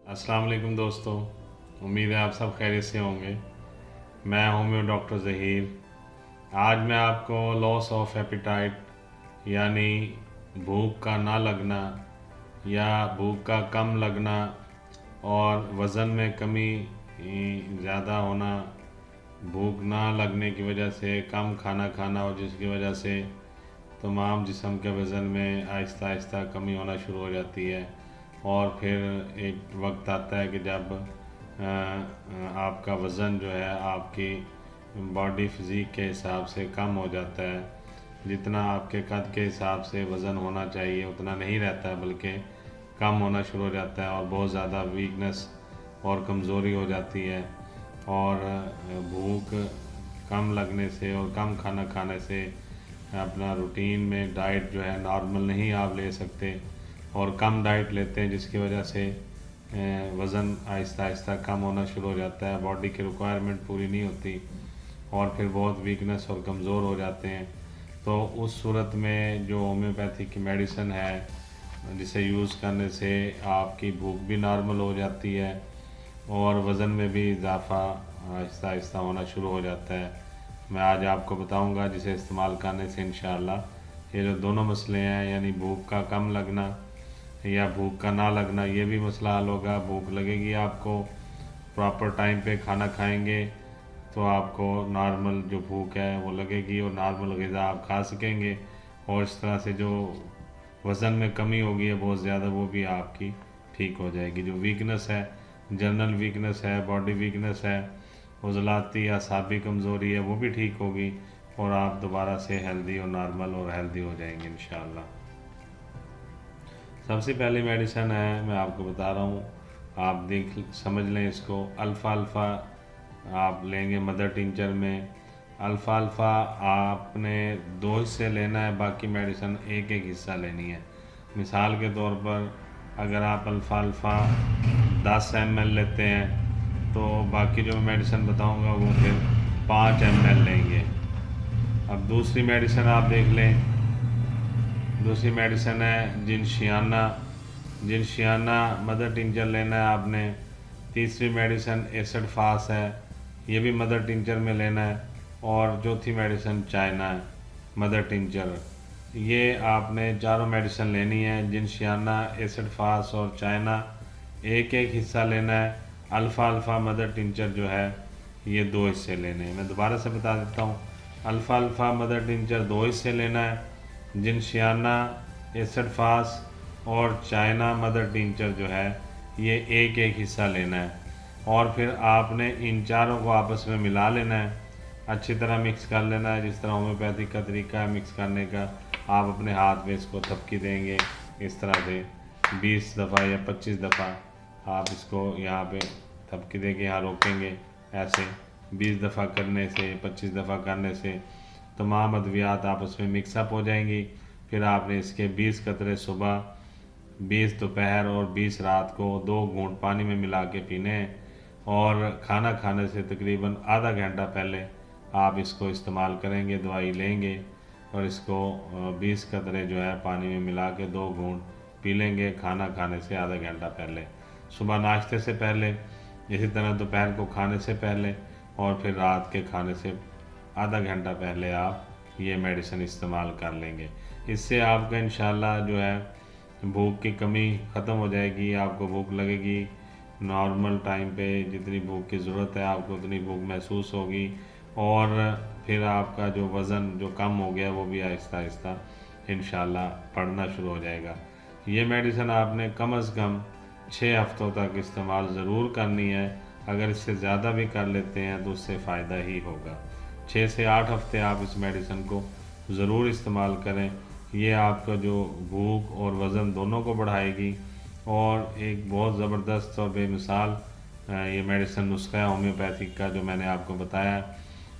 अस्सलाम वालेकुम दोस्तों। उम्मीद है आप सब खैरियत से होंगे। मैं होम्यो डॉक्टर ज़हीर। आज मैं आपको लॉस ऑफ एपिटाइट यानी भूख का ना लगना या भूख का कम लगना और वज़न में कमी ज़्यादा होना, भूख ना लगने की वजह से कम खाना खाना और जिसकी वजह से तमाम जिस्म के वज़न में आहिस्ता आहिस्ता कमी होना शुरू हो जाती है और फिर एक वक्त आता है कि जब आपका वज़न जो है आपकी बॉडी फिज़िक के हिसाब से कम हो जाता है। जितना आपके कद के हिसाब से वज़न होना चाहिए उतना नहीं रहता है, बल्कि कम होना शुरू हो जाता है और बहुत ज़्यादा वीकनेस और कमज़ोरी हो जाती है। और भूख कम लगने से और कम खाना खाने से अपना रूटीन में डाइट जो है नॉर्मल नहीं आप ले सकते और कम डाइट लेते हैं, जिसकी वजह से वज़न आहिस्ता आहिस्ता कम होना शुरू हो जाता है, बॉडी की रिक्वायरमेंट पूरी नहीं होती और फिर बहुत वीकनेस और कमज़ोर हो जाते हैं। तो उस सूरत में जो होम्योपैथी की मेडिसिन है जिसे यूज़ करने से आपकी भूख भी नॉर्मल हो जाती है और वज़न में भी इजाफ़ा आहिस्ता आहिस्ता होना शुरू हो जाता है। मैं आज आपको बताऊंगा जिसे इस्तेमाल करने से इंशाअल्लाह ये जो दोनों मसले हैं, यानी भूख का कम लगना या भूख का ना लगना, ये भी मसला हल होगा। भूख लगेगी आपको, प्रॉपर टाइम पे खाना खाएंगे तो आपको नॉर्मल जो भूख है वो लगेगी और नॉर्मल ग़िज़ा आप खा सकेंगे और इस तरह से जो वज़न में कमी होगी है बहुत ज़्यादा, वो भी आपकी ठीक हो जाएगी। जो वीकनेस है, जनरल वीकनेस है, बॉडी वीकनेस है, उज़लाती असाबी कमज़ोरी है, वो भी ठीक होगी और आप दोबारा से हेल्दी और नॉर्मल और हेल्दी हो जाएंगे इंशाअल्लाह। सबसे पहली मेडिसिन है, मैं आपको बता रहा हूँ, आप देख समझ लें इसको। अल्फ़ा अल्फ़ा आप लेंगे मदर टिंचर में। अल्फ़ा अल्फ़ा आपने 2 हिस्से लेना है, बाकी मेडिसिन एक एक हिस्सा लेनी है। मिसाल के तौर पर अगर आप अल्फ़ा अल्फ़ा 10 ml लेते हैं तो बाकी जो मेडिसिन बताऊंगा वो फिर 5 ml लेंगे। अब दूसरी मेडिसिन आप देख लें। दूसरी मेडिसिन है जिनशियाना। जिनशियाना मदर टिंचर लेना है आपने। तीसरी मेडिसिन एसिड फास है, ये भी मदर टिंचर में लेना है। और चौथी मेडिसिन चाइना है, मदर टिंचर। ये आपने चारों मेडिसिन लेनी है, जिनशियाना, एसिड फास और चाइना एक एक हिस्सा लेना है। अल्फ़ा अल्फ़ा मदर टिंचर जो है ये 2 हिस्से लेने हैं। मैं दोबारा से बता देता हूँ। अल्फ़ा अल्फ़ा मदर टिंचर 2 हिस्से लेना है। जिनशियाना, एसिड फास और चाइना मदर टिंचर जो है ये एक एक हिस्सा लेना है और फिर आपने इन चारों को आपस में मिला लेना है, अच्छी तरह मिक्स कर लेना है। जिस तरह होम्योपैथिक का तरीका है मिक्स करने का, आप अपने हाथ में इसको थपकी देंगे इस तरह से 20 दफ़ा या 25 दफ़ा आप इसको यहाँ पे थपकी देके यहाँ रोकेंगे। ऐसे 20 दफ़ा करने से, 25 दफ़ा करने से तमाम अद्वियात आपस में मिक्सअप हो जाएंगी। फिर आपने इसके 20 कतरे सुबह, 20 दोपहर और 20 रात को 2 घूंट पानी में मिला के पीने हैं और खाना खाने से तकरीबन आधा घंटा पहले आप इसको इस्तेमाल करेंगे, दवाई लेंगे और इसको 20 कतरे जो है पानी में मिला के 2 घूंट पी लेंगे खाना खाने से आधा घंटा पहले, सुबह नाश्ते से पहले, इसी तरह दोपहर को खाने से पहले और फिर रात के खाने से आधा घंटा पहले आप ये मेडिसिन इस्तेमाल कर लेंगे। इससे आपका इंशाल्लाह जो है भूख की कमी ख़त्म हो जाएगी। आपको भूख लगेगी, नॉर्मल टाइम पे जितनी भूख की ज़रूरत है आपको उतनी भूख महसूस होगी और फिर आपका जो वज़न जो कम हो गया वो भी आहिस्ता आहिस्ता इंशाल्लाह बढ़ना शुरू हो जाएगा। ये मेडिसिन आपने कम अज़ कम 6 हफ़्तों तक इस्तेमाल ज़रूर करनी है। अगर इससे ज़्यादा भी कर लेते हैं तो उससे फ़ायदा ही होगा। 6 से 8 हफ़्ते आप इस मेडिसिन को ज़रूर इस्तेमाल करें। ये आपका जो भूख और वज़न दोनों को बढ़ाएगी और एक बहुत ज़बरदस्त और बेमिसाल ये मेडिसिन नुस्खा है होम्योपैथिक का जो मैंने आपको बताया।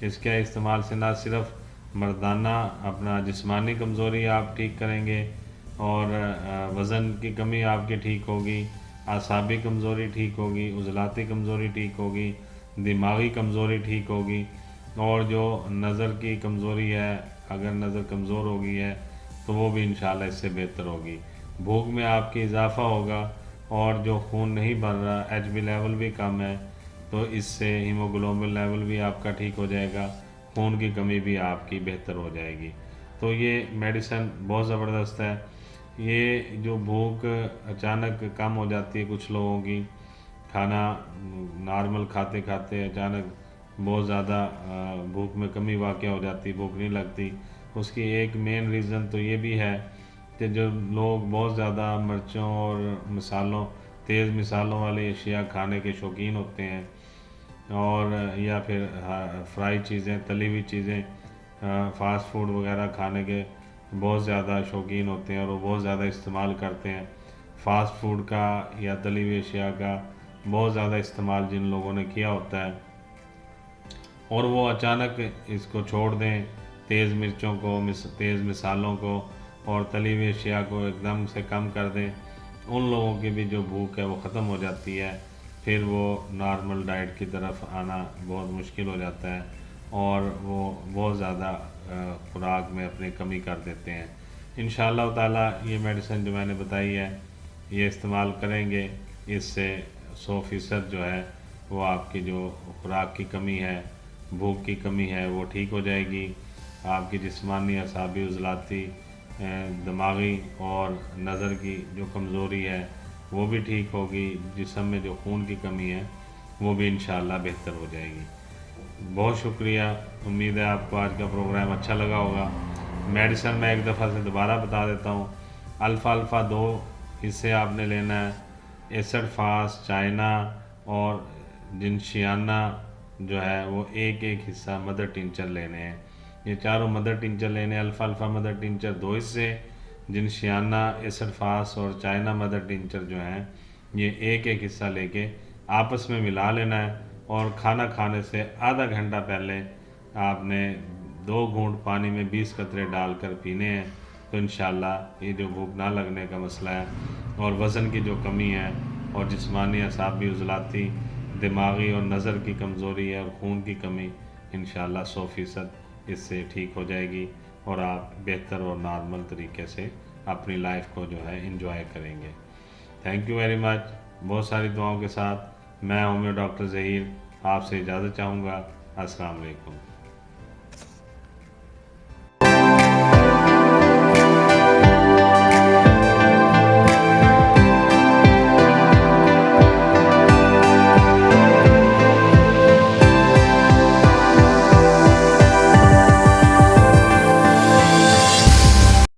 इसके इस्तेमाल से ना सिर्फ मर्दाना अपना जिस्मानी कमज़ोरी आप ठीक करेंगे और वज़न की कमी आपकी ठीक होगी, आसाबी कमज़ोरी ठीक होगी, उज़लाती कमज़ोरी ठीक होगी, दिमागी कमज़ोरी ठीक होगी और जो नज़र की कमज़ोरी है, अगर नज़र कमज़ोर हो गई है तो वो भी इंशाल्लाह इससे बेहतर होगी। भूख में आपकी इजाफ़ा होगा और जो खून नहीं बन रहा, एचबी लेवल भी कम है, तो इससे हीमोग्लोबिन लेवल भी आपका ठीक हो जाएगा, खून की कमी भी आपकी बेहतर हो जाएगी। तो ये मेडिसिन बहुत ज़बरदस्त है। ये जो भूख अचानक कम हो जाती है कुछ लोगों की, खाना नॉर्मल खाते खाते अचानक बहुत ज़्यादा भूख में कमी वाक़या हो जाती, भूख नहीं लगती, उसकी एक मेन रीज़न तो ये भी है कि जो लोग बहुत ज़्यादा मिर्चों और मसालों, तेज़ मसालों वाली अशिया खाने के शौकीन होते हैं, और या फिर फ्राई चीज़ें, तली हुई चीज़ें, फास्ट फूड वगैरह खाने के बहुत ज़्यादा शौकीन होते हैं और वो बहुत ज़्यादा इस्तेमाल करते हैं। फास्ट फूड का या तली हुई अशिया का बहुत ज़्यादा इस्तेमाल जिन लोगों ने किया होता है, और वो अचानक इसको छोड़ दें, तेज़ मिर्चों को, तेज़ मिसालों को और तली हुई अशिया को एकदम से कम कर दें, उन लोगों की भी जो भूख है वो ख़त्म हो जाती है। फिर वो नॉर्मल डाइट की तरफ आना बहुत मुश्किल हो जाता है और वो बहुत ज़्यादा खुराक में अपनी कमी कर देते हैं। इंशाअल्लाह ताला ये मेडिसिन जो मैंने बताई है, ये इस्तेमाल करेंगे, इससे 100% जो है वो आपकी जो खुराक की कमी है, भूख की कमी है, वो ठीक हो जाएगी। आपकी जिस्मानी, असाबी, उज़लाती, दिमागी और नज़र की जो कमज़ोरी है वो भी ठीक होगी। जिस्म में जो खून की कमी है वो भी इंशाअल्लाह बेहतर हो जाएगी। बहुत शुक्रिया। उम्मीद है आपको आज का प्रोग्राम अच्छा लगा होगा। मेडिसिन मैं एक दफ़ा से दोबारा बता देता हूँ। अल्फ़ा अल्फ़ा 2 हिस्से आपने लेना है, एसिड फास्ट, चाइना और जिनशियाना जो है वो एक एक हिस्सा मदर टिंचर लेने हैं। ये चारों मदर टिंचर लेने हैं। अल्फ़ा अल्फ़ा मदर टिंचर 2 हिस्से, जिनशियाना, एसिड फास्ट और चाइना मदर टिंचर जो हैं ये एक एक हिस्सा लेके आपस में मिला लेना है, और खाना खाने से आधा घंटा पहले आपने 2 घूंट पानी में 20 कतरे डालकर पीने हैं। तो इंशाअल्लाह ये जो भूख ना लगने का मसला है और वज़न की जो कमी है और जिस्मानी, असाबी, उज़लाती, दिमागी और नज़र की कमज़ोरी है और खून की कमी, इंशाअल्लाह 100% इससे ठीक हो जाएगी और आप बेहतर और नॉर्मल तरीके से अपनी लाइफ को जो है एंजॉय करेंगे। Thank you very much. बहुत सारी दुआओं के साथ मैं होम्यो डॉक्टर ज़हीर आपसे इजाज़त चाहूँगा। अस्सलाम वालेकुम।